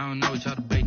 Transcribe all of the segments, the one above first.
I don't know what y'all debate.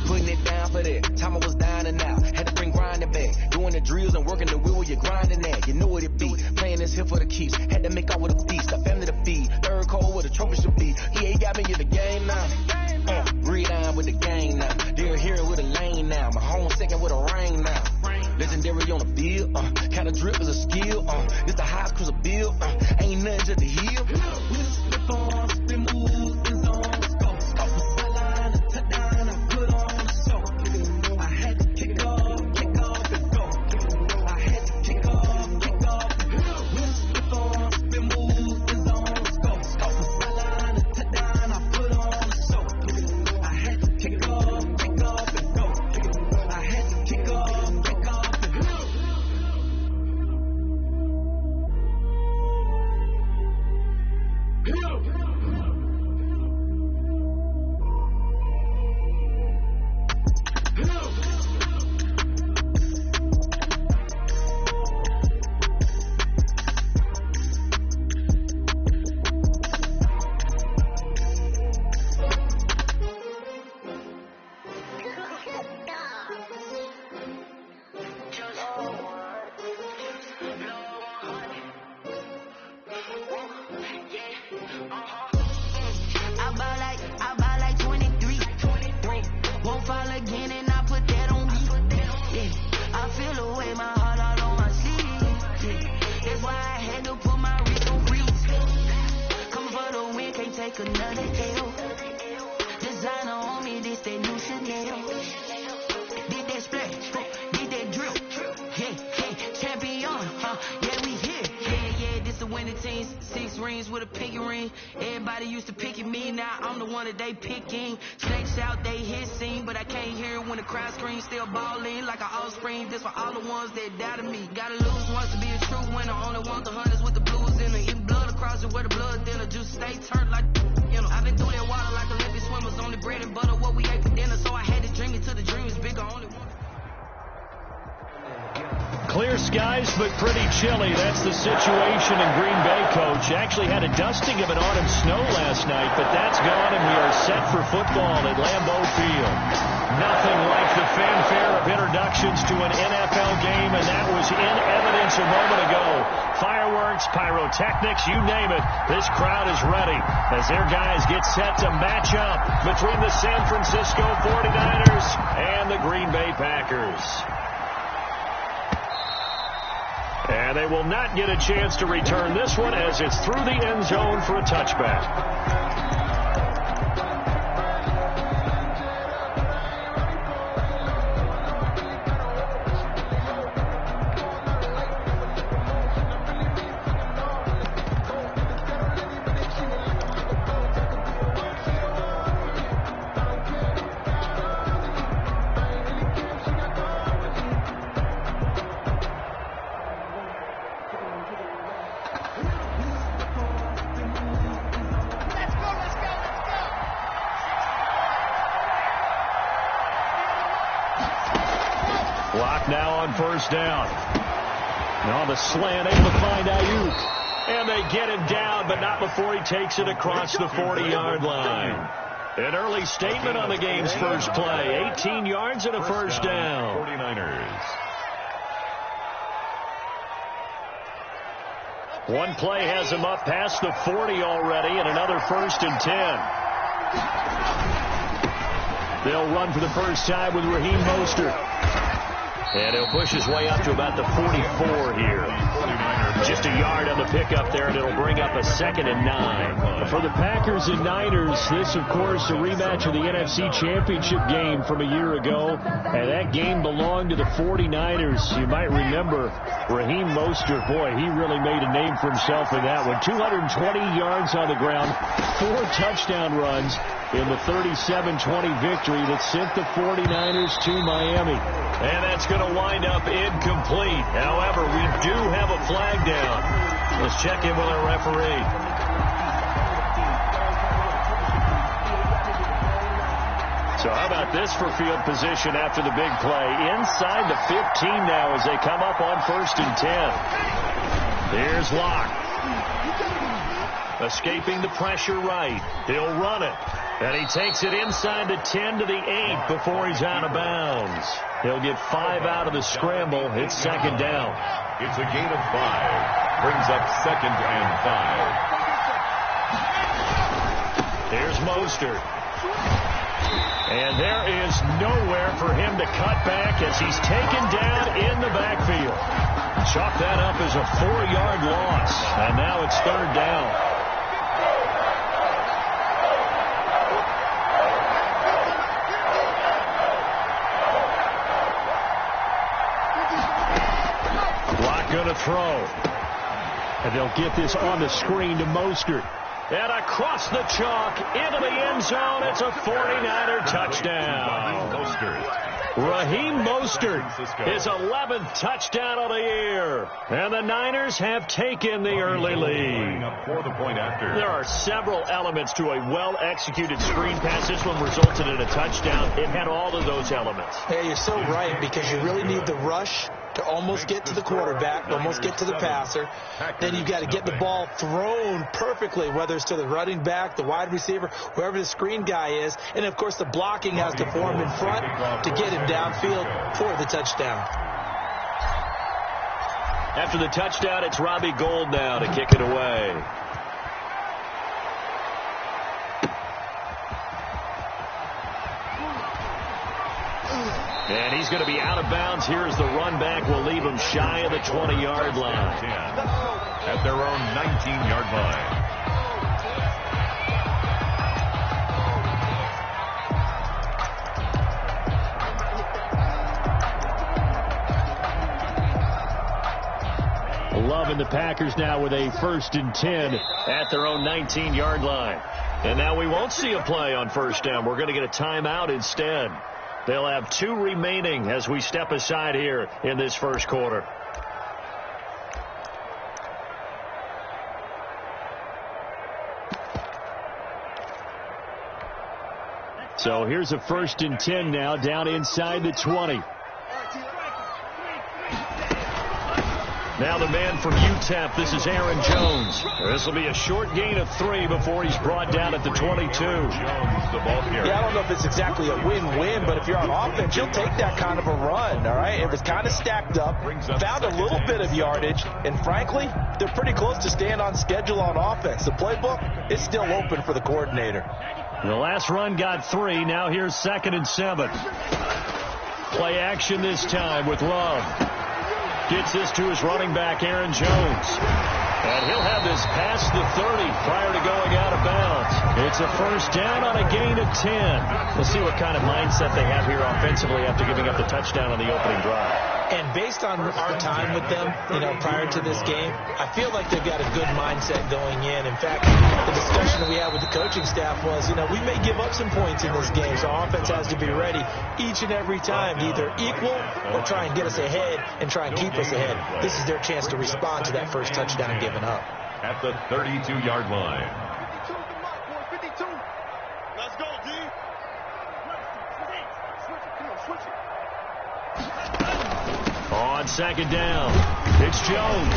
Putting it down for that. Time I was down and out. Had to bring grinding back. Doing the drills and working the wheel where you're grinding at. You know what it be. Playing this here for the keeps. Had to make out with a feast. A family to feed. Third cold where the trophy should be. EA got me in the game now. Breathe down with the gang now. Dear hero with a lane now. My home second with a rain now. Legendary on the field. Kinda drip is a skill. It's the highest cruiser bill. Ain't nothing just to heal. We just slip on, spin move, in zone. They picking snakes out, they hissing, but I can't hear it when the crowd screams. Still balling like an offspring. This for all the ones that doubted me. Gotta lose once to be a true winner. Only want the hunters with the blues in it. Eating blood across it where the blood dinner. Juice stay turned like I've been through that water like Olympic swimmers. Only bread and butter what we ate for dinner. So I had to dream it till the dream is bigger. Only one. Clear skies, but pretty chilly. That's the situation in Green Bay, Coach. Actually had a dusting of an autumn snow last night, but that's gone, and we are set for football at Lambeau Field. Nothing like the fanfare of introductions to an NFL game, and that was in evidence a moment ago. Fireworks, pyrotechnics, you name it. This crowd is ready as their guys get set to match up between the San Francisco 49ers and the Green Bay Packers. And they will not get a chance to return this one as it's through the end zone for a touchback. now on first down. Now the slant, able to find Ayuk. And they get him down, but not before he takes it across the 40-yard line. An early statement on the game's first play. 18 yards and a first down. 49ers. One play has him up past the 40 already, and another 1st and 10. They'll run for the first time with Raheem Mostert. And he'll push his way up to about the 44 here. Just a yard on the pickup there, and it'll bring up a 2nd and 9. For the Packers and Niners, this, of course, a rematch of the NFC Championship game from a year ago. And that game belonged to the 49ers. You might remember Raheem Mostert. Boy, he really made a name for himself in that one. 220 yards on the ground, 4 touchdown runs in the 37-20 victory that sent the 49ers to Miami. And that's going to wind up incomplete. However, we do have a flag down. Let's check in with our referee. So how about this for field position after the big play? Inside the 15 now as they come up on 1st and 10. Here's Locke. Escaping the pressure right. He'll run it. And he takes it inside the 10 to the 8 before he's out of bounds. He'll get 5 out of the scramble. It's 2nd down. It's a gain of 5. Brings up 2nd and 5. Here's Mostert. And there is nowhere for him to cut back as he's taken down in the backfield. Chalk that up as a 4-yard loss. And now it's 3rd down. Going to throw. And they'll get this on the screen to Mostert. And across the chalk into the end zone. It's a 49er touchdown. Raheem Mostert, his 11th touchdown of the year. And the Niners have taken the early lead. There are several elements to a well-executed screen pass. This one resulted in a touchdown. It had all of those elements. Yeah, you're so right, because you really need the rush to almost get to the quarterback, almost get to the passer. Then you've got to get the ball thrown perfectly, whether it's to the running back, the wide receiver, whoever the screen guy is. And, of course, the blocking has to form in front to get him downfield for the touchdown. After the touchdown, it's Robbie Gould now to kick it away. And he's going to be out of bounds here as the run back will leave him shy of the 20-yard line. At their own 19-yard line. Love and the Packers now with a 1st and 10 at their own 19-yard line. And now we won't see a play on 1st down. We're going to get a timeout instead. They'll have 2 remaining as we step aside here in this first quarter. So here's a 1st and 10 now down inside the 20. Now the man from UTEP, this is Aaron Jones. This will be a short gain of 3 before he's brought down at the 22. Yeah, I don't know if it's exactly a win-win, but if you're on offense, you'll take that kind of a run, all right? It was kind of stacked up, found a little bit of yardage, and frankly, they're pretty close to staying on schedule on offense. The playbook is still open for the coordinator. The last run got 3. Now here's 2nd and 7. Play action this time with Love. Gets this to his running back, Aaron Jones. And he'll have this past the 30 prior to going out of bounds. It's a 1st down on a gain of 10. We'll see what kind of mindset they have here offensively after giving up the touchdown on the opening drive. And based on our time with them, prior to this game, I feel like they've got a good mindset going in. In fact, the discussion that we had with the coaching staff was, we may give up some points in this game, so offense has to be ready each and every time to either equal or try and get us ahead and try and keep us ahead. This is their chance to respond to that first touchdown given up. At the 32-yard line. 52. Let's go, D. On second down, it's Jones.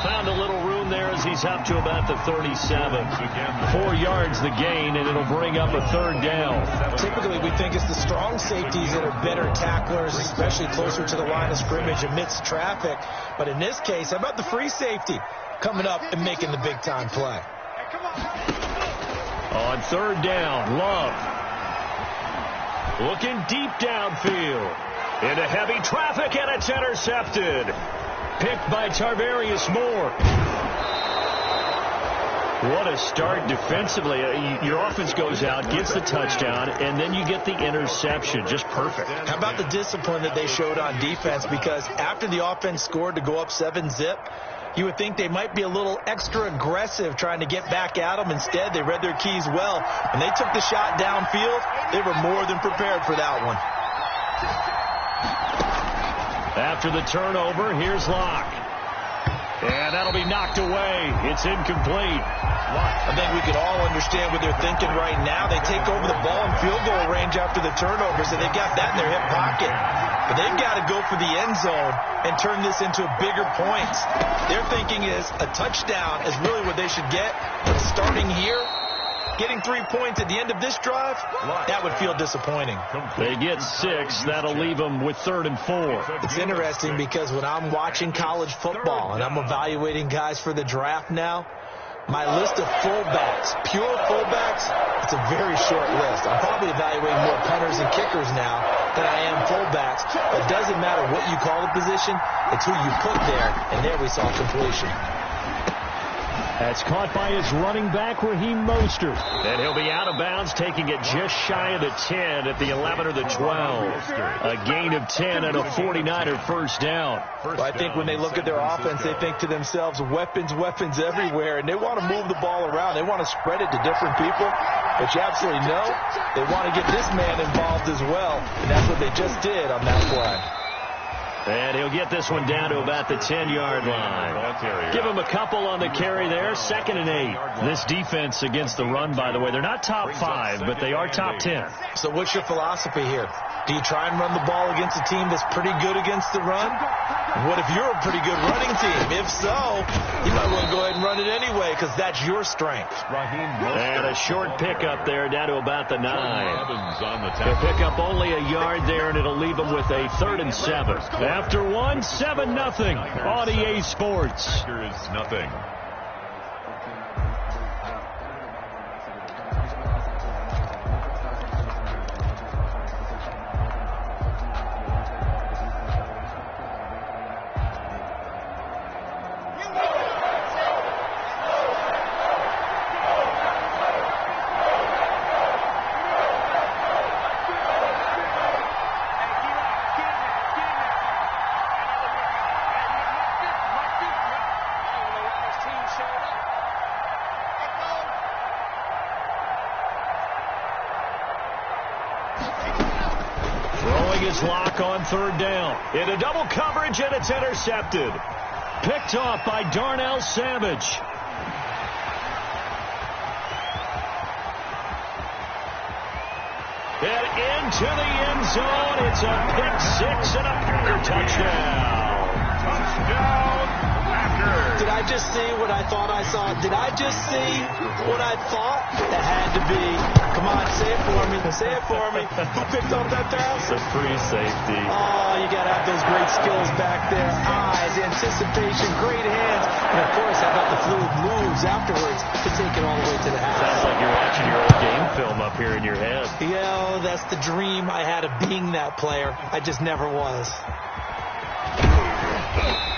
Found a little room there as he's up to about the 37. 4 yards the gain, and it'll bring up a third down. Typically, we think it's the strong safeties that are better tacklers, especially closer to the line of scrimmage amidst traffic. But in this case, how about the free safety coming up and making the big-time play? On third down, Love. Looking deep downfield. Into heavy traffic, and it's intercepted. Picked by Tarvarius Moore. What a start defensively. Your offense goes out, gets the touchdown, and then you get the interception. Just perfect. How about the discipline that they showed on defense? Because after the offense scored to go up 7-zip, you would think they might be a little extra aggressive trying to get back at them. Instead, they read their keys well. When they took the shot downfield, they were more than prepared for that one. After the turnover, here's Locke. And that'll be knocked away. It's incomplete. I think we can all understand what they're thinking right now. They take over the ball in field goal range after the turnover, so they've got that in their hip pocket. But they've got to go for the end zone and turn this into bigger points. Their thinking is a touchdown is really what they should get. But starting here, getting 3 points at the end of this drive, that would feel disappointing. They get 6. That'll leave them with 3rd and 4. It's interesting because when I'm watching college football and I'm evaluating guys for the draft now, my list of fullbacks, pure fullbacks, it's a very short list. I'm probably evaluating more punters and kickers now than I am fullbacks. But it doesn't matter what you call the position, it's who you put there, and there we saw completion. That's caught by his running back, Raheem Mostert. And he'll be out of bounds, taking it just shy of the 10 at the 11 or the 12. A gain of 10 and a 49er first down. Well, I think when they look at their offense, they think to themselves, weapons, weapons everywhere, and they want to move the ball around. They want to spread it to different people. But you absolutely know they want to get this man involved as well, and that's what they just did on that play. And he'll get this one down to about the 10-yard line. Give him a couple on the carry there. 2nd and 8. This defense against the run, by the way, they're not top 5, but they are top 10. So what's your philosophy here? Do you try and run the ball against a team that's pretty good against the run? What if you're a pretty good running team? If so, you might want to go ahead and run it anyway because that's your strength. And a short pickup there down to about the 9. They'll pick up only a yard there, and it'll leave them with a 3rd and 7. After 1, 7-0 on EA Sports. Here is nothing. Is Locke on 3rd down. Into double coverage, and it's intercepted. Picked off by Darnell Savage. And into the end zone. It's a pick 6 and a Packer touchdown. Touchdown, Packers. Did I just see what I thought I saw? Did I just see what I thought? That had to be. Come on, say it for me. Say it for me. Who picked up that pass? It's a free safety. Oh, you got to have those great skills back there. Eyes, anticipation, great hands. And, of course, how about the fluid moves afterwards to take it all the way to the house? Sounds like you're watching your old game film up here in your head. Yeah, that's the dream I had of being that player. I just never was.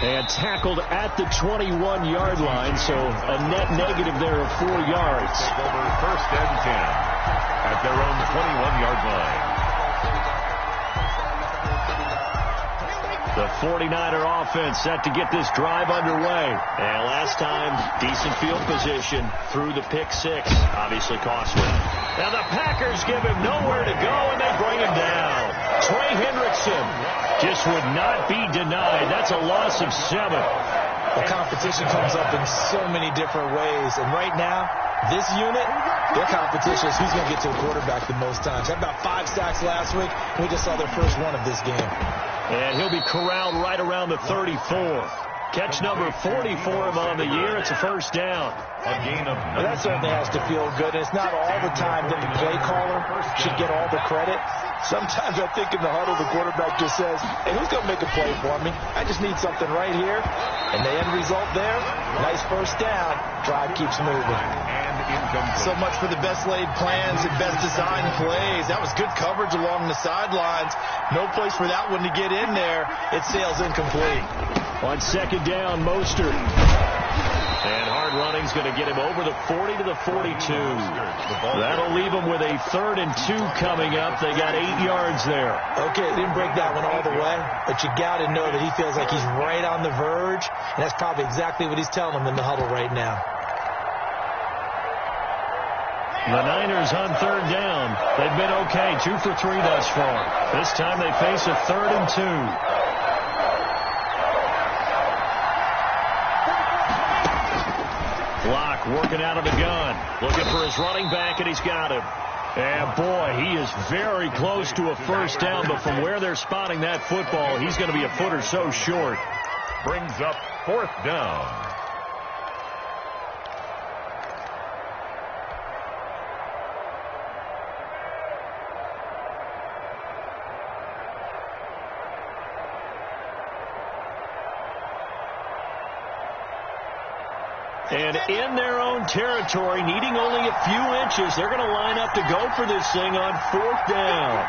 And tackled at the 21-yard line, so a net negative there of 4 yards. Over 1st and 10 at their own 21-yard line. The 49er offense set to get this drive underway. And last time, decent field position through the pick 6. Obviously costly. Now the Packers give him nowhere to go, and they bring him down. Trey Hendrickson just would not be denied. That's a loss of 7. The competition comes up in so many different ways. And right now, this unit, their competition is who's going to get to a quarterback the most times. Had about 5 sacks last week, and we just saw their first one of this game. And he'll be corralled right around the 34. Catch number 40 for him on the year. It's a first down. A gain of 9. That certainly has to feel good. It's not all the time that the play caller should get all the credit. Sometimes I think in the huddle, the quarterback just says, hey, who's going to make a play for me? I just need something right here. And the end result there, nice first down. Drive keeps moving. So much for the best laid plans and best designed plays. That was good coverage along the sidelines. No place for that one to get in there. It sails incomplete. On second down, Mostert. And hard running's going to get him over the 40 to the 42. That'll leave him with a 3rd and 2 coming up. They got 8 yards there. Okay, didn't break that one all the way, but you got to know that he feels like he's right on the verge, and that's probably exactly what he's telling them in the huddle right now. The Niners on 3rd down. They've been okay, 2 for 3 thus far. This time they face a 3rd and 2. Block working out of the gun. Looking for his running back, and he's got him. And, boy, he is very close to a first down, but from where they're spotting that football, he's going to be a foot or so short. Brings up 4th down. And in their own territory, needing only a few inches, they're going to line up to go for this thing on 4th down.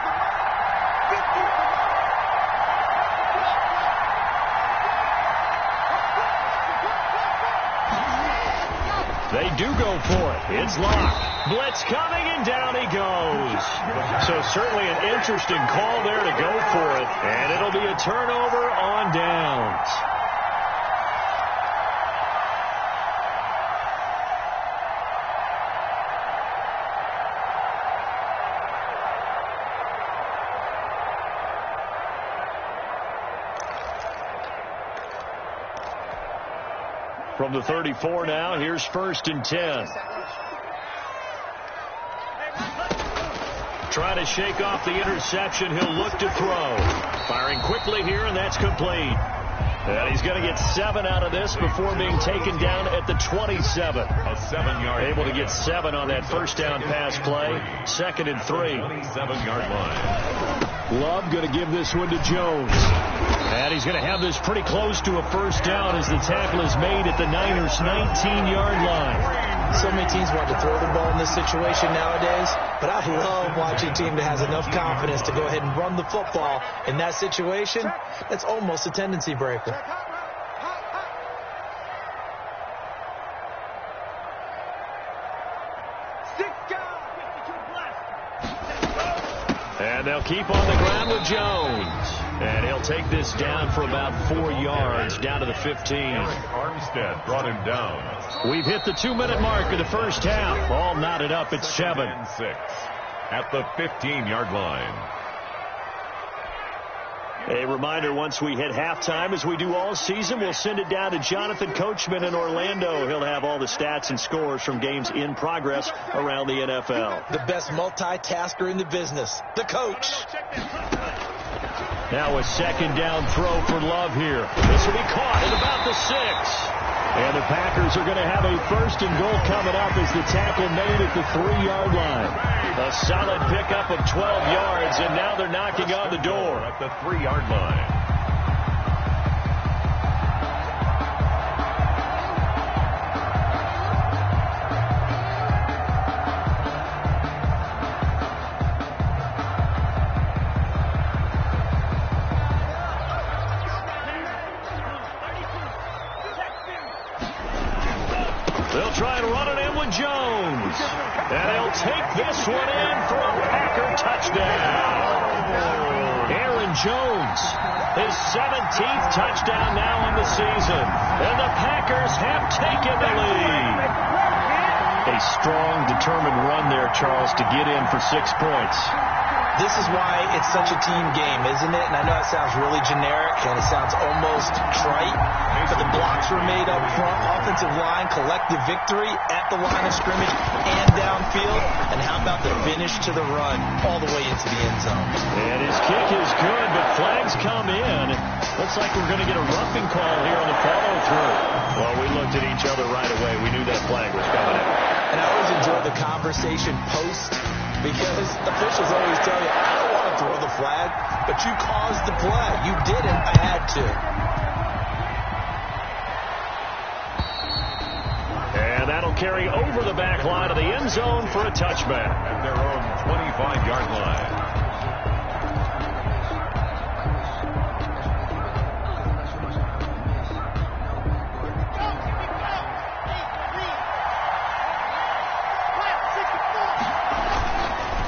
They do go for it. It's locked. Blitz coming, and down he goes. So certainly an interesting call there to go for it. And it'll be a turnover on downs. From the 34 now, here's 1st and 10. Trying to shake off the interception. He'll look to throw. Firing quickly here, and that's complete. And he's going to get 7 out of this before being taken down at the 27. A 7-yard. Able to get 7 on that first down pass play. 2nd and 3. 27-yard line. Love going to give this one to Jones. And he's going to have this pretty close to a first down as the tackle is made at the Niners' 19-yard line. So many teams want to throw the ball in this situation nowadays, but I love watching a team that has enough confidence to go ahead and run the football. In that situation, that's almost a tendency breaker. And they'll keep on the ground with Jones. And he'll take this down for about 4 yards, down to the 15. Eric Armstead brought him down. We've hit the 2-minute mark of the first half. All knotted up at 7. 6 at the 15-yard line. A reminder, once we hit halftime, as we do all season, we'll send it down to Jonathan Coachman in Orlando. He'll have all the stats and scores from games in progress around the NFL. The best multitasker in the business, the coach. Now a 2nd down throw for Love here. This will be caught at about the 6. And the Packers are going to have a 1st and goal coming up as the tackle made at the 3-yard line. A solid pickup of 12 yards, and now they're knocking on the door. At the 3-yard line. They'll try and run it in with Jones. And he'll take this one in for a Packer touchdown. Aaron Jones, his 17th touchdown now in the season. And the Packers have taken the lead. A strong, determined run there, Charles, to get in for 6 points. This is why it's such a team game, isn't it? And I know it sounds really generic and it sounds almost trite, but the blocks were made up front, offensive line, collective victory at the line of scrimmage and downfield. And how about the finish to the run all the way into the end zone? And his kick is good, but flags come in. Looks like we're going to get a roughing call here on the follow-through. Well, we looked at each other right away. We knew that flag was coming in. And I always enjoy the conversation post, because officials always tell you, I don't want to throw the flag, but you caused the play. You didn't. I had to. And that'll carry over the back line of the end zone for a touchback. At their own 25-yard line.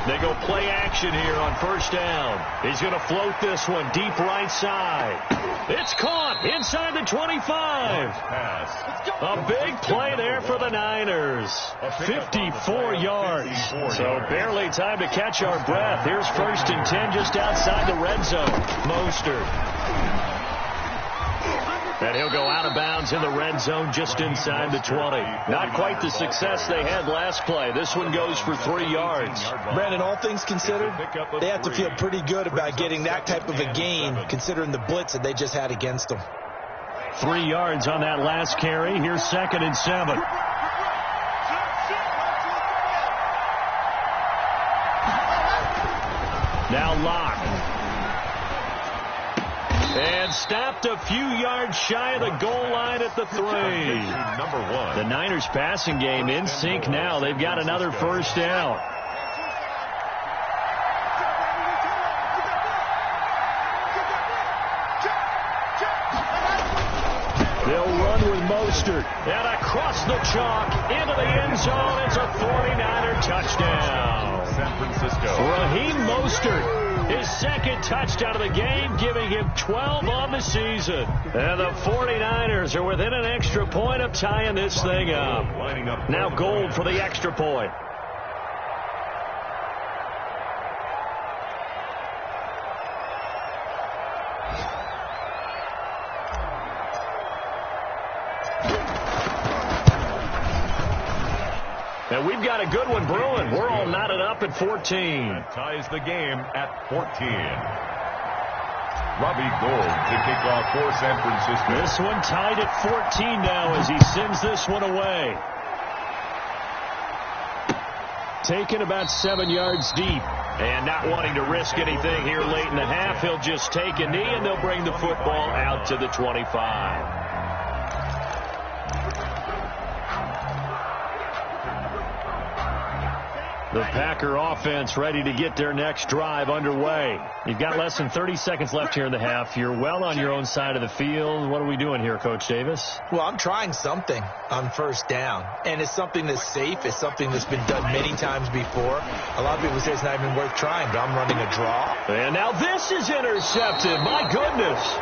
They go play action here on first down. He's going to float this one deep right side. It's caught inside the 25. A big play there for the Niners. 54 yards. So barely time to catch our breath. Here's 1st and 10 just outside the red zone. Mostert. And he'll go out of bounds in the red zone just inside the 20. Not quite the success they had last play. This one goes for 3 yards. Brandon, all things considered, they have to feel pretty good about getting that type of a gain, considering the blitz that they just had against them. 3 yards on that last carry. Here's 2nd and 7. Now Locke. And stopped a few yards shy of the goal line at the 3. Number 1. The Niners passing game in sync now. They've got another first down. They'll run with Mostert. And across the chalk into the end zone. It's a 49er touchdown. San Francisco. Raheem Mostert. His 2nd touchdown of the game, giving him 12 on the season. And the 49ers are within an extra point of tying this thing up. Now Gold for the extra point. And we've got a good one brewing. We're all knotted up at 14. That ties the game at 14. Robbie Gould to kick off for San Francisco. This one tied at 14 now as he sends this one away. Taken about 7 yards deep. And not wanting to risk anything here late in the half, he'll just take a knee and they'll bring the football out to the 25. The Packer offense ready to get their next drive underway. You've got less than 30 seconds left here in the half. You're well on your own side of the field. What are we doing here, Coach Davis? Well, I'm trying something on first down, and it's something that's safe. It's something that's been done many times before. A lot of people say it's not even worth trying, but I'm running a draw. And now this is intercepted. My goodness.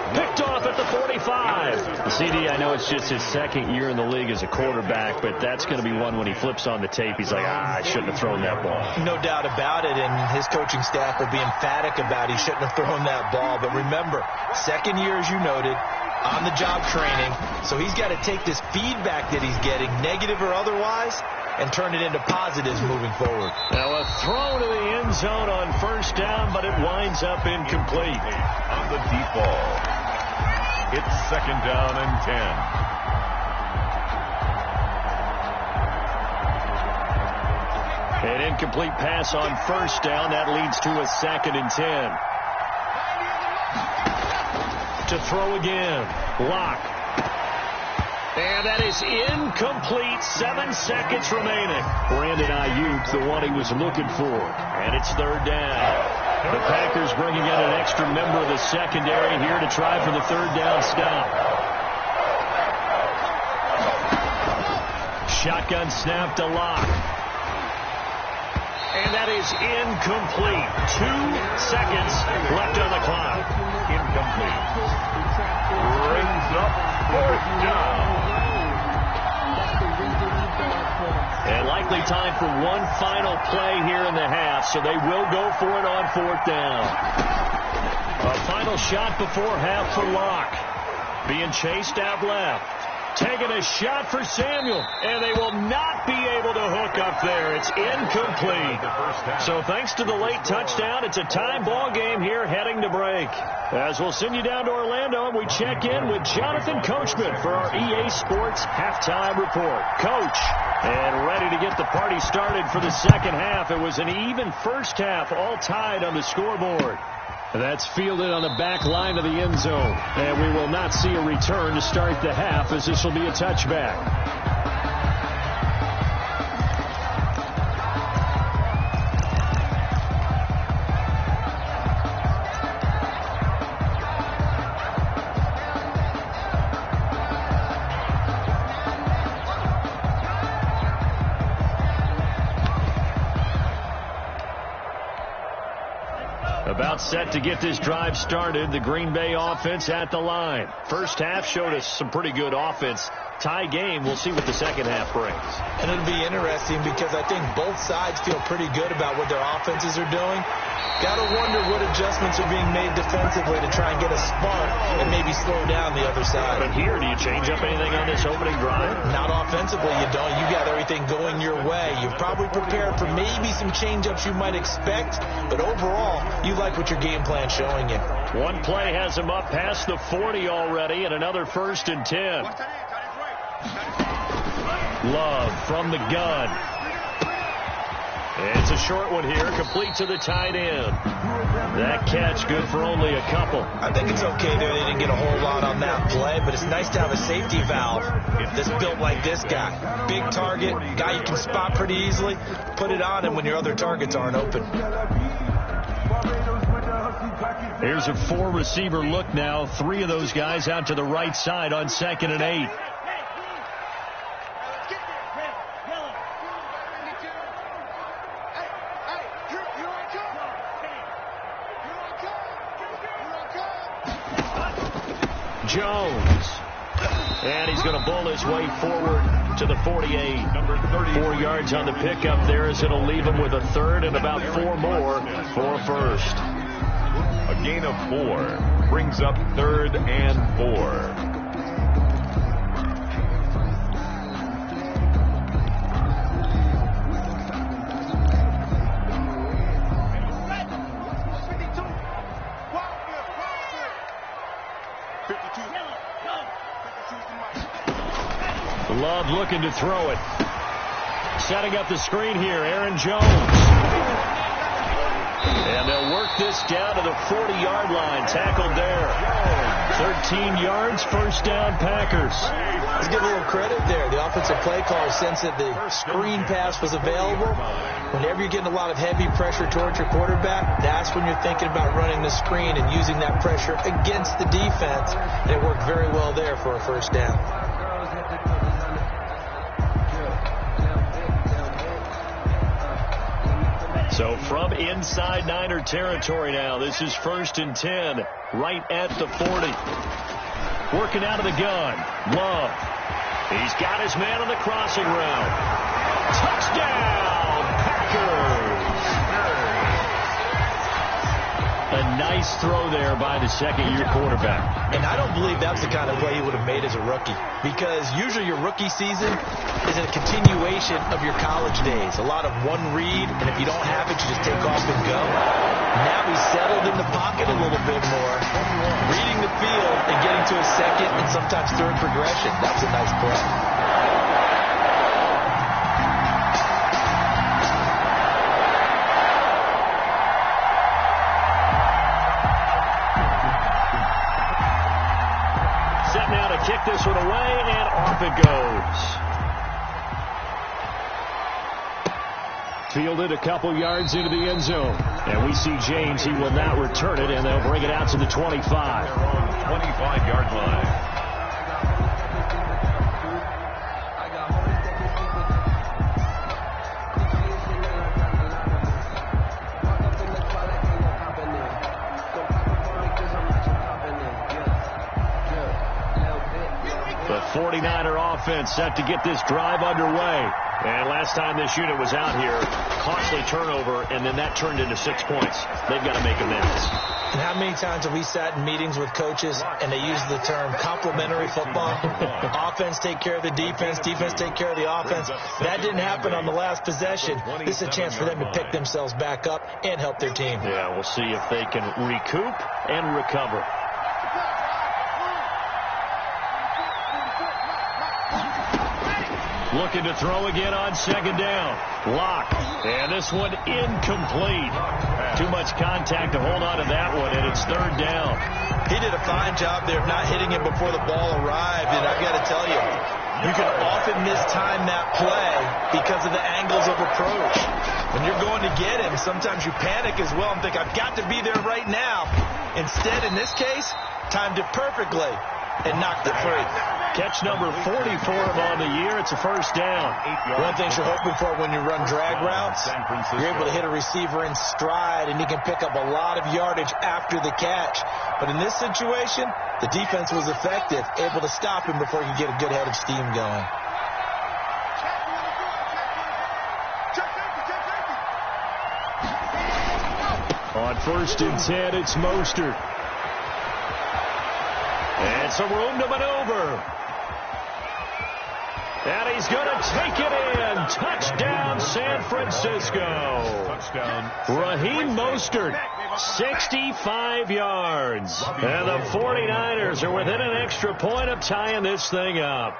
Picked off at the 45. CD, I know it's just his 2nd year in the league as a quarterback, but that's going to be one when he flips on the tape. He's like, I shouldn't have thrown that ball. No doubt about it, and his coaching staff will be emphatic about he shouldn't have thrown that ball. But remember, 2nd year, as you noted, on-the-job training, so he's got to take this feedback that he's getting, negative or otherwise, and turn it into positives moving forward. Now a throw to the end zone on first down, but it winds up incomplete. On the deep ball. It's 2nd down and 10. An incomplete pass on first down. That leads to a 2nd and 10. To throw again. Locke. And that is incomplete. 7 seconds remaining. Brandon Ayuk, the one he was looking for. And it's 3rd down. The Packers bringing in an extra member of the secondary here to try for the 3rd down stop. Shotgun snap to Locke. And that is incomplete. 2 seconds left on the clock. Incomplete. Brings up 4th down. And like likely time for one final play here in the half, so they will go for it on 4th down. A final shot before half for Locke. Being chased out left. Taking a shot for Samuel, and they will not be able to hook up there. It's incomplete. So thanks to the late touchdown, it's a tie ball game here heading to break. As we'll send you down to Orlando, and we check in with Jonathan Coachman for our EA Sports Halftime Report. Coach, and ready to get the party started for the second half. It was an even first half, all tied on the scoreboard. That's fielded on the back line of the end zone. And we will not see a return to start the half, as this will be a touchback. About set to get this drive started. The Green Bay offense at the line. First half showed us some pretty good offense. Tie game. We'll see what the second half brings. And it'll be interesting because I think both sides feel pretty good about what their offenses are doing. Got to wonder what adjustments are being made defensively to try and get a spark and maybe slow down the other side. But here, do you change up anything on this opening drive? Not offensively, you don't. You got everything going your way. You've probably prepared for maybe some change-ups you might expect, but overall, you like what your game plan's showing you. One play has him up past the 40 already, and another 1st and 10. Love from the gun. It's a short one here, complete to the tight end. That catch good for only a couple. I think it's okay there. They didn't get a whole lot on that play, but it's nice to have a safety valve that's built like this guy. Big target, guy you can spot pretty easily. Put it on him when your other targets aren't open. Here's a 4-receiver look now. 3 of those guys out to the right side on 2nd and 8. Jones. And he's going to bull his way forward to the 48. 4 yards on the pickup there, as it'll leave him with a 3rd and about 4 more for a 1st. A gain of 4 brings up 3rd and 4. Love looking to throw it. Setting up the screen here, Aaron Jones. And they'll work this down to the 40-yard line. Tackled there. 13 yards, 1st down Packers. Let's give a little credit there. The offensive play caller sensed that the screen pass was available. Whenever you're getting a lot of heavy pressure towards your quarterback, that's when you're thinking about running the screen and using that pressure against the defense. And it worked very well there for a 1st down. So from inside Niner territory now, this is 1st and 10, right at the 40. Working out of the gun, Love. He's got his man on the crossing route. Touchdown, Packers! A nice throw there by the second-year quarterback. And I don't believe that's the kind of play he would have made as a rookie, because usually your rookie season is a continuation of your college days. A lot of one read, and if you don't have it, you just take off and go. Now he's settled in the pocket a little bit more, reading the field and getting to a 2nd and sometimes 3rd progression. That's a nice play. Kick this one away, and off it goes. Fielded a couple yards into the end zone. And we see James. He will not return it, and they'll bring it out to the 25. 25-yard line. The 49er offense set to get this drive underway. And last time this unit was out here, costly turnover, and then that turned into 6 points. They've got to make amends. And how many times have we sat in meetings with coaches and they use the term complementary football? Offense take care of the defense, defense take care of the offense. That didn't happen on the last possession. This is a chance for them to pick themselves back up and help their team. Yeah, we'll see if they can recoup and recover. Looking to throw again on second down. Lock. And this one incomplete. Too much contact to hold on to that one, and it's third down. He did a fine job there of not hitting him before the ball arrived, and I've got to tell you, you can often mistime that play because of the angles of approach. When you're going to get him, sometimes you panic as well and think, I've got to be there right now. Instead, in this case, timed it perfectly and knocked it free. Catch number 44 on the year. It's a first down. One thing you're hoping for when you run drag routes, you're able to hit a receiver in stride, and he can pick up a lot of yardage after the catch. But in this situation, the defense was effective, able to stop him before he could get a good head of steam going. On 1st and 10, it's Mostert. And some room to maneuver. And he's going to take it in. Touchdown, San Francisco. Touchdown. Raheem Mostert, 65 yards. And the 49ers are within an extra point of tying this thing up.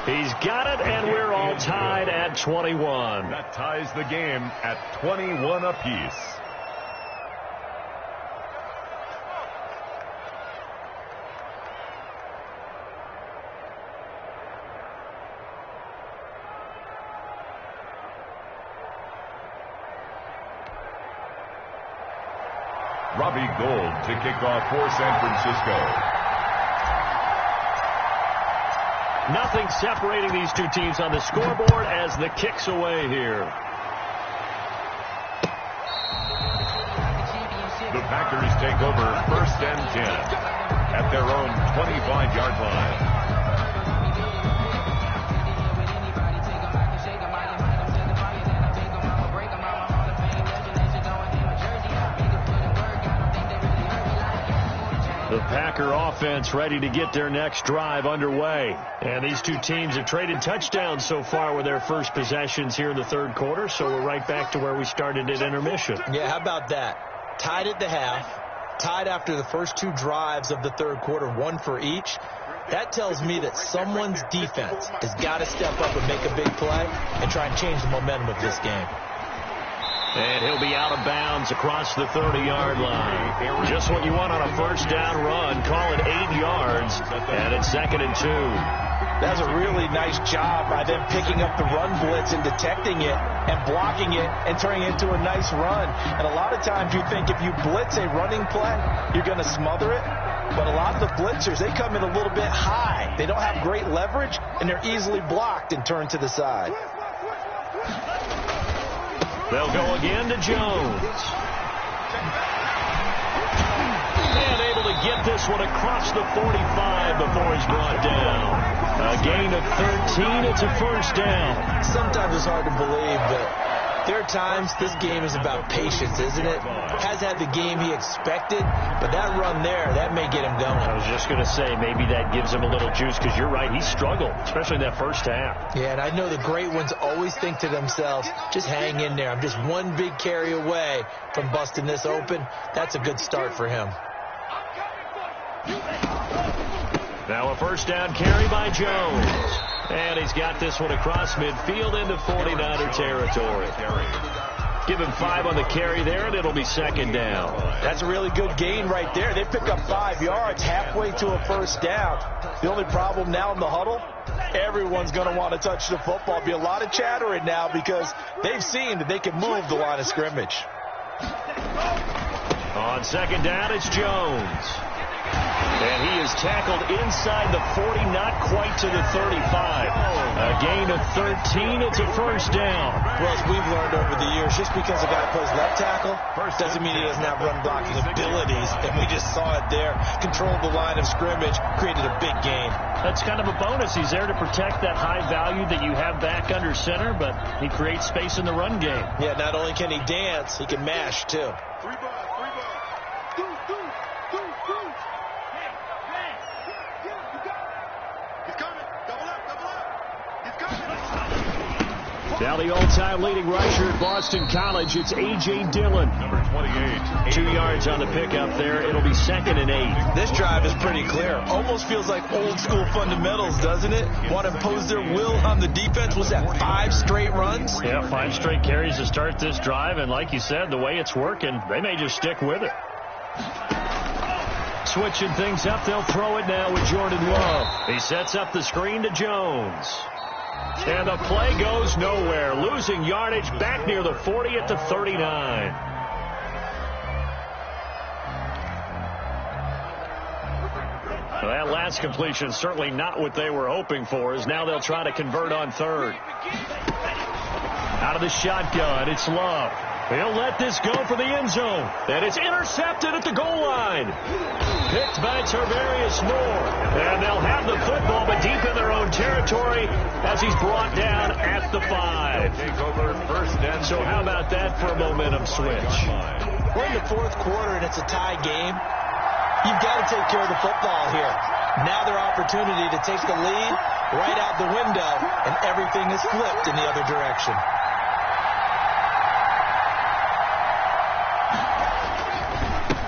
He's got it, and we're all tied at 21. That ties the game at 21 apiece. Robbie Gould to kick off for San Francisco. Nothing separating these two teams on the scoreboard as the kick's away here. The Packers take over 1st and 10 at their own 25-yard line. The Packer offense ready to get their next drive underway. And these two teams have traded touchdowns so far with their first possessions here in the third quarter, so we're right back to where we started at intermission. Yeah, how about that? Tied at the half, tied after the first two drives of the third quarter, one for each. That tells me that someone's defense has got to step up and make a big play and try and change the momentum of this game. And he'll be out of bounds across the 30-yard line. Just what you want on a first down run. Call it 8 yards, and it's 2nd and 2. That's a really nice job by them picking up the run blitz and detecting it and blocking it and turning it into a nice run. And a lot of times you think if you blitz a running play, you're going to smother it. But a lot of the blitzers, they come in a little bit high. They don't have great leverage, and they're easily blocked and turned to the side. They'll go again to Jones. And able to get this one across the 45 before he's brought down. A gain of 13. It's a first down. Sometimes it's hard to believe, but there are times this game is about patience, isn't it? Has had the game he expected, but that run there, that may get him going. I was just going to say, maybe that gives him a little juice, because you're right, he struggled, especially in that first half. Yeah, and I know the great ones always think to themselves, just hang in there. I'm just one big carry away from busting this open. That's a good start for him. Now a first down carry by Jones. And he's got this one across midfield into 49er territory. Give him 5 on the carry there, and it'll be 2nd down. That's a really good gain right there. They pick up 5 yards halfway to a first down. The only problem now in the huddle, everyone's going to want to touch the football. There'll be a lot of chattering now because they've seen that they can move the line of scrimmage. On second down, it's Jones. And he is tackled inside the 40, not quite to the 35. A gain of 13. It's a first down. Well, as we've learned over the years, just because a guy plays left tackle doesn't mean he doesn't have run blocking abilities. And we just saw it there. Controlled the line of scrimmage, created a big gain. That's kind of a bonus. He's there to protect that high value that you have back under center, but he creates space in the run game. Yeah, not only can he dance, he can mash, too. 3 ball. Now the all-time leading rusher at Boston College, it's A.J. Dillon. Number 28. 2 yards on the pickup there. It'll be 2nd and 8. This drive is pretty clear. Almost feels like old-school fundamentals, doesn't it? Want to impose their will on the defense. Was that 5 straight runs? Yeah, 5 straight carries to start this drive. And like you said, the way it's working, they may just stick with it. Switching things up, they'll throw it now with Jordan Love. He sets up the screen to Jones. And the play goes nowhere. Losing yardage back near the 40 at the 39. Well, that last completion certainly not what they were hoping for, as now they'll try to convert on 3rd. Out of the shotgun, it's Love. He'll let this go for the end zone. And it's intercepted at the goal line. Picked by Tarvarius Moore. And they'll have the football, but deep in their own territory as he's brought down at the 5. Take over 1st and 10. So how about that for a momentum switch? We're in the 4th quarter, and it's a tie game. You've got to take care of the football here. Now their opportunity to take the lead right out the window, and everything is flipped in the other direction.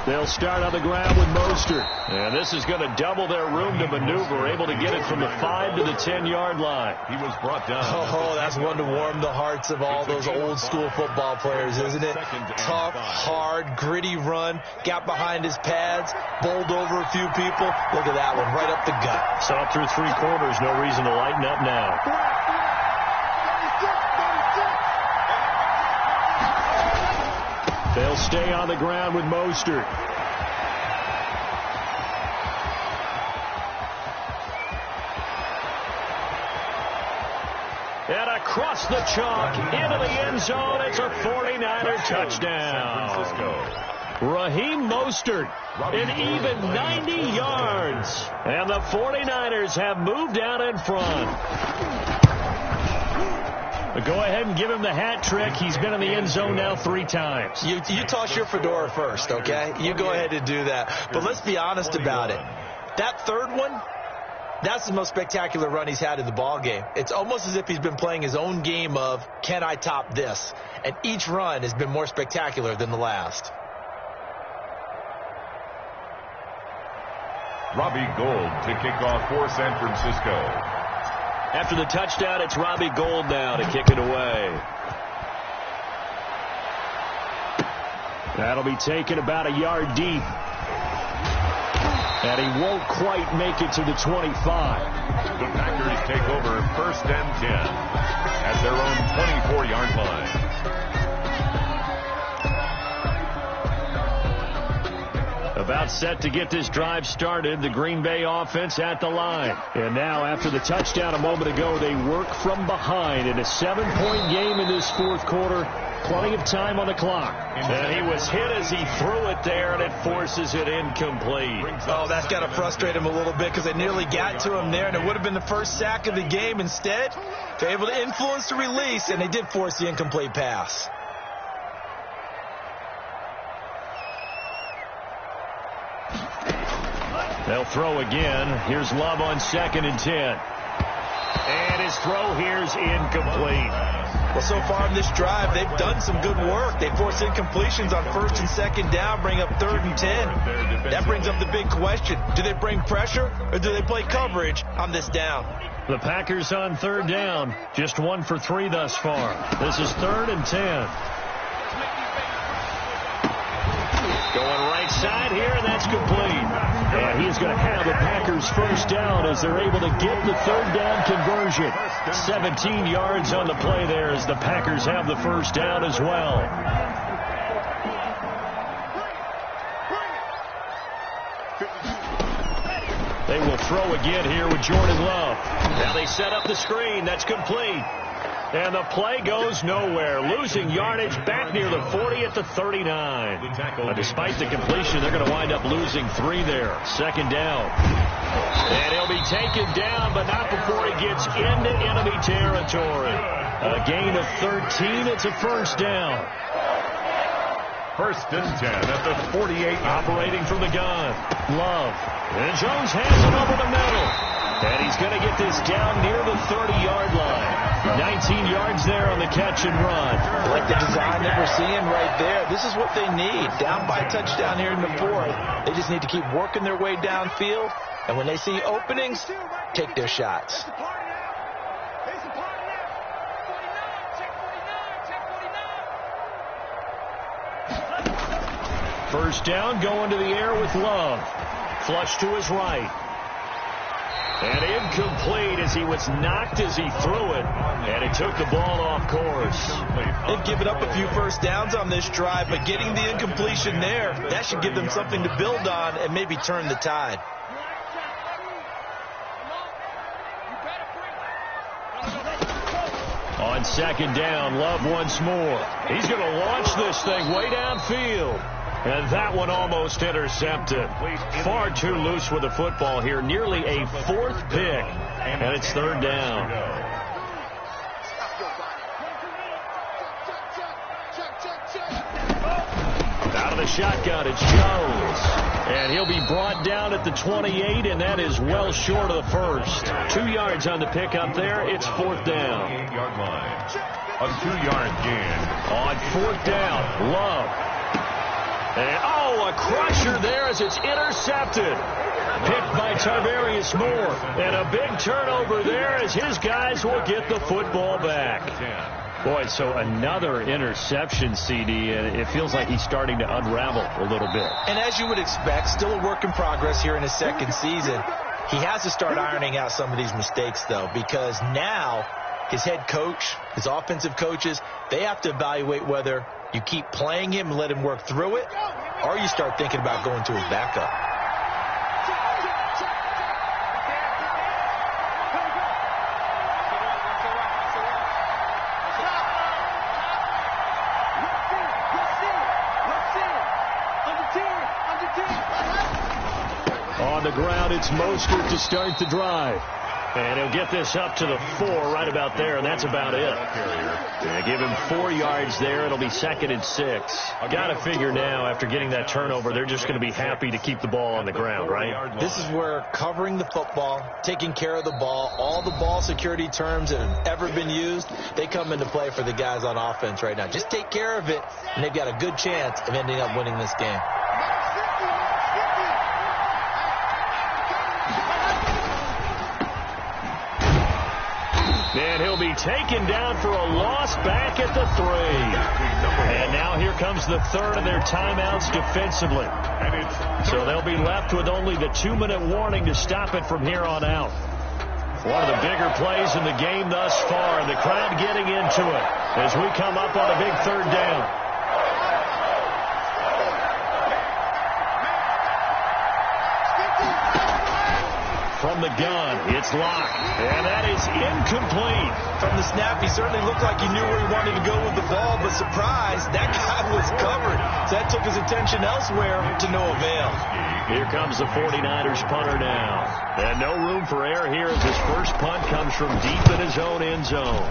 They'll start on the ground with Mostert. And this is going to double their room to maneuver, able to get it from the 5 to the 10-yard line. He was brought down. Oh, that's one to warm the hearts of all those old-school football players, isn't it? Tough, hard, gritty run. Got behind his pads, bowled over a few people. Look at that one, right up the gut. Saw through 3 quarters, no reason to lighten up now. They'll stay on the ground with Mostert. And across the chalk, into the end zone, it's a 49er touchdown. Raheem Mostert, an even 90 yards. And the 49ers have moved out in front. But go ahead and give him the hat trick. He's been in the end zone now 3 times. You toss your fedora first, okay? You go ahead and do that. But let's be honest about it. That 3rd one, that's the most spectacular run he's had in the ball game. It's almost as if he's been playing his own game of, can I top this? And each run has been more spectacular than the last. Robbie Gould to kick off for San Francisco. After the touchdown, it's Robbie Gould now to kick it away. That'll be taken about a yard deep. And he won't quite make it to the 25. The Packers take over 1st and 10 at their own 24-yard line. About set to get this drive started, the Green Bay offense at the line. And now, after the touchdown a moment ago, they work from behind in a 7-point game in this 4th quarter. Plenty of time on the clock. And he was hit as he threw it there, and it forces it incomplete. Oh, that's got to frustrate him a little bit because they nearly got to him there, and it would have been the first sack of the game. Instead, they're able to influence the release, and they did force the incomplete pass. They'll throw again. Here's Love on 2nd and 10. And his throw here's incomplete. Well, so far in this drive, they've done some good work. They force incompletions on 1st and 2nd down, bring up 3rd and 10. That brings up the big question. Do they bring pressure or do they play coverage on this down? The Packers on 3rd down. Just 1 for 3 thus far. This is 3rd and 10. Going right side here, and that's complete. And he's going to have the Packers first down as they're able to get the 3rd down conversion. 17 yards on the play there as the Packers have the first down as well. They will throw again here with Jordan Love. Now they set up the screen. That's complete. And the play goes nowhere. Losing yardage back near the 40 at the 39. Despite the completion, they're going to wind up losing 3 there. Second down. And he'll be taken down, but not before he gets into enemy territory. A gain of 13. It's a first down. First and 10 at the 48. Operating from the gun. Love. And Jones has it over the middle. And he's going to get this down near the 30-yard line. 19 yards there on the catch and run. I like the design that we're seeing right there. This is what they need. Down by a touchdown here in the 4th. They just need to keep working their way downfield. And when they see openings, take their shots. First down, going to the air with Love. Flush to his right. And incomplete as he was knocked as he threw it. And it took the ball off course. They've given up a few first downs on this drive, but getting the incompletion there, that should give them something to build on and maybe turn the tide. On second down, Love once more. He's going to launch this thing way downfield. And that one almost intercepted. Far too loose with the football here. Nearly a 4th pick. And it's third down. Out of the shotgun, it's Jones. And he'll be brought down at the 28, and that is well short of the first. 2 yards on the pickup there. It's fourth down. 8-yard line. A 2-yard gain. On fourth down, Love. And, a crusher there as it's intercepted. Picked by Tarvarius Moore. And a big turnover there as his guys will get the football back. Boy, so another interception, CD, and it feels like he's starting to unravel a little bit. And as you would expect, still a work in progress here in his second season. He has to start ironing out some of these mistakes, though, because now his head coach, his offensive coaches, they have to evaluate whether you keep playing him and let him work through it, or you start thinking about going to his backup. On the ground, it's Mostert to start the drive. And he'll get this up to the 4 right about there, and that's about it. They give him 4 yards there. It'll be second and 6. Got to figure now, after getting that turnover, they're just going to be happy to keep the ball on the ground, right? This is where covering the football, taking care of the ball, all the ball security terms that have ever been used, they come into play for the guys on offense right now. Just take care of it, and they've got a good chance of ending up winning this game. And he'll be taken down for a loss back at the 3. And now here comes the third of their timeouts defensively. So they'll be left with only the 2-minute warning to stop it from here on out. One of the bigger plays in the game thus far, and the crowd getting into it as we come up on a big third down. From the gun, it's locked, and that is incomplete. From the snap, he certainly looked like he knew where he wanted to go with the ball, but surprise, that guy was covered. So that took his attention elsewhere to no avail. Here comes the 49ers punter now. And no room for error here as his first punt comes from deep in his own end zone.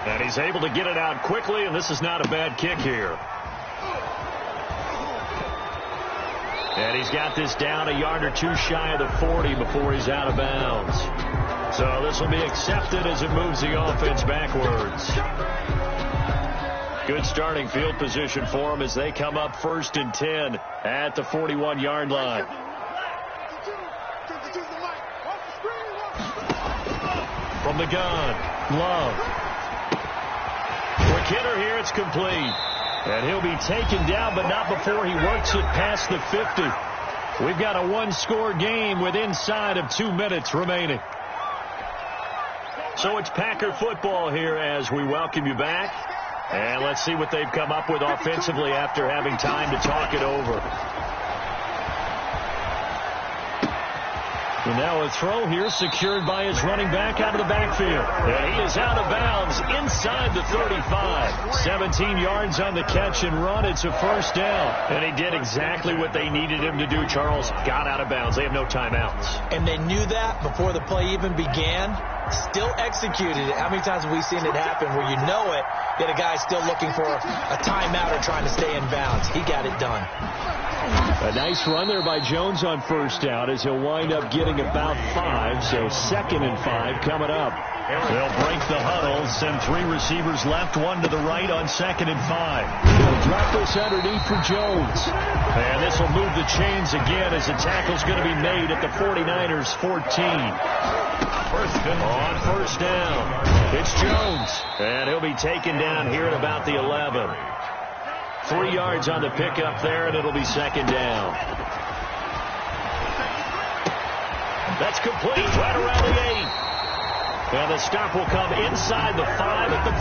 And he's able to get it out quickly, and this is not a bad kick here. And he's got this down a yard or two shy of the 40 before he's out of bounds. So this will be accepted as it moves the offense backwards. Good starting field position for them as they come up first and 10 at the 41-yard line. From the gun, Love. Quick hitter here, it's complete. And he'll be taken down, but not before he works it past the 50. We've got a one-score game with inside of 2 minutes remaining. So it's Packer football here as we welcome you back. And let's see what they've come up with offensively after having time to talk it over. And now a throw here secured by his running back out of the backfield. And he is out of bounds inside the 35. 17 yards on the catch and run. It's a first down. And he did exactly what they needed him to do, Charles. Got out of bounds. They have no timeouts. And they knew that before the play even began. Still executed it. How many times have we seen it happen where you know it, yet a guy's still looking for a timeout or trying to stay in bounds? He got it done. A nice run there by Jones on first down as he'll wind up getting about 5. So 2nd and 5 coming up. They'll break the huddle. Send 3 receivers left, 1 to the right on 2nd and 5. They'll drop this underneath for Jones. And this will move the chains again as the tackle's going to be made at the 49ers 14. On first down, it's Jones. And he'll be taken down here at about the 11. 3 yards on the pickup there, and it'll be 2nd down. That's complete right around the 8. And the stop will come inside the 5 at the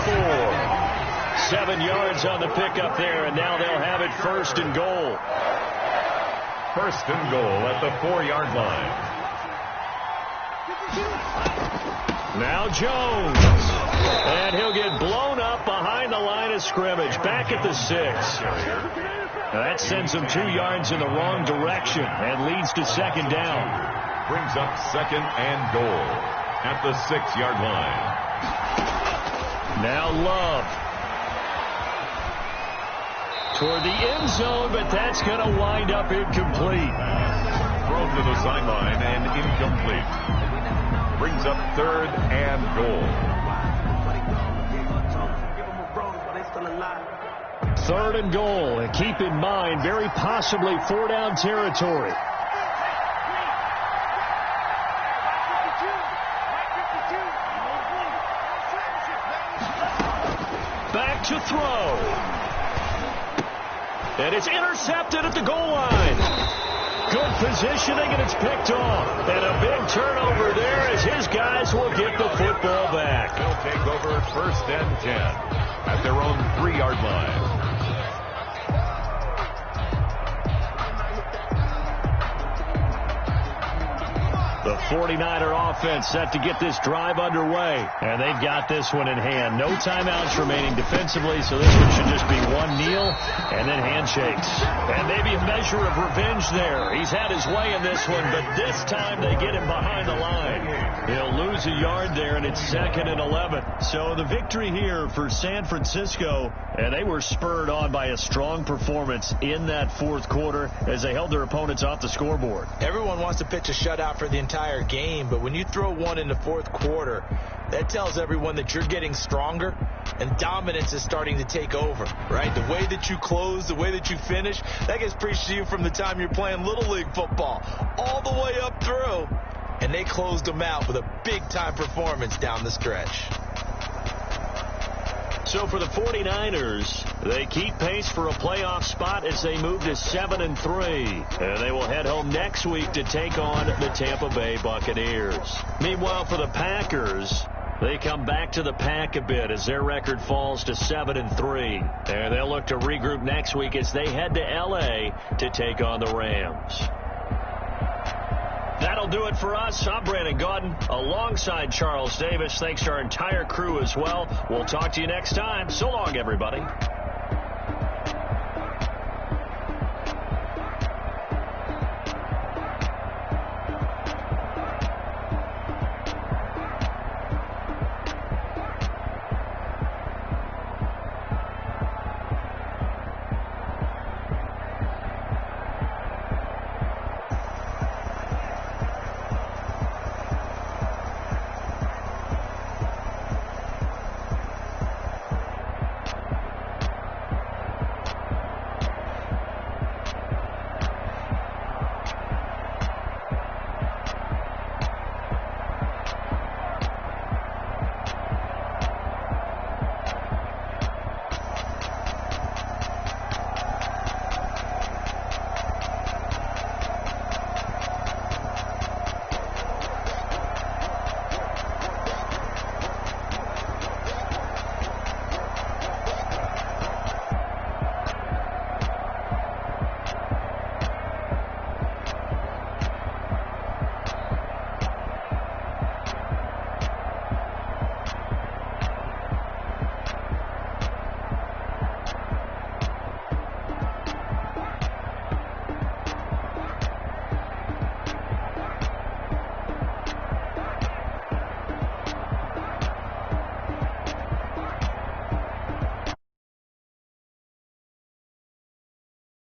4. 7 yards on the pickup there, and now they'll have it 1st and goal. 1st and goal at the 4-yard line. Now Jones. And he'll get blown up behind the line of scrimmage. Back at the 6. That sends him 2 yards in the wrong direction and leads to 2nd down. Brings up 2nd and goal at the 6-yard line. Now Love. Toward the end zone, but that's going to wind up incomplete. Thrown to the sideline and incomplete. Brings up 3rd and goal. 3rd and goal. And keep in mind, very possibly 4-down territory. Back to throw. And it's intercepted at the goal line. Good positioning, and it's picked off. And a big turnover there as his guys will get the football back. They'll take over 1st and 10 at their own 3-yard line. The 49er offense set to get this drive underway. And they've got this one in hand. No timeouts remaining defensively, so this one should just be one kneel and then handshakes. And maybe a measure of revenge there. He's had his way in this one, but this time they get him behind the line. He'll lose a yard there, and it's 2nd and 11. So the victory here for San Francisco, and they were spurred on by a strong performance in that 4th quarter as they held their opponents off the scoreboard. Everyone wants to pitch a shutout for the entire game, but when you throw one in the 4th quarter, that tells everyone that you're getting stronger and dominance is starting to take over, right? The way that you close, the way that you finish, that gets preached to you from the time you're playing Little League football all the way up through. And they closed them out with a big-time performance down the stretch. So for the 49ers, they keep pace for a playoff spot as they move to 7-3. And they will head home next week to take on the Tampa Bay Buccaneers. Meanwhile, for the Packers, they come back to the pack a bit as their record falls to 7-3. And they'll look to regroup next week as they head to L.A. to take on the Rams. That'll do it for us. I'm Brandon Gaudin alongside Charles Davis. Thanks to our entire crew as well. We'll talk to you next time. So long, everybody.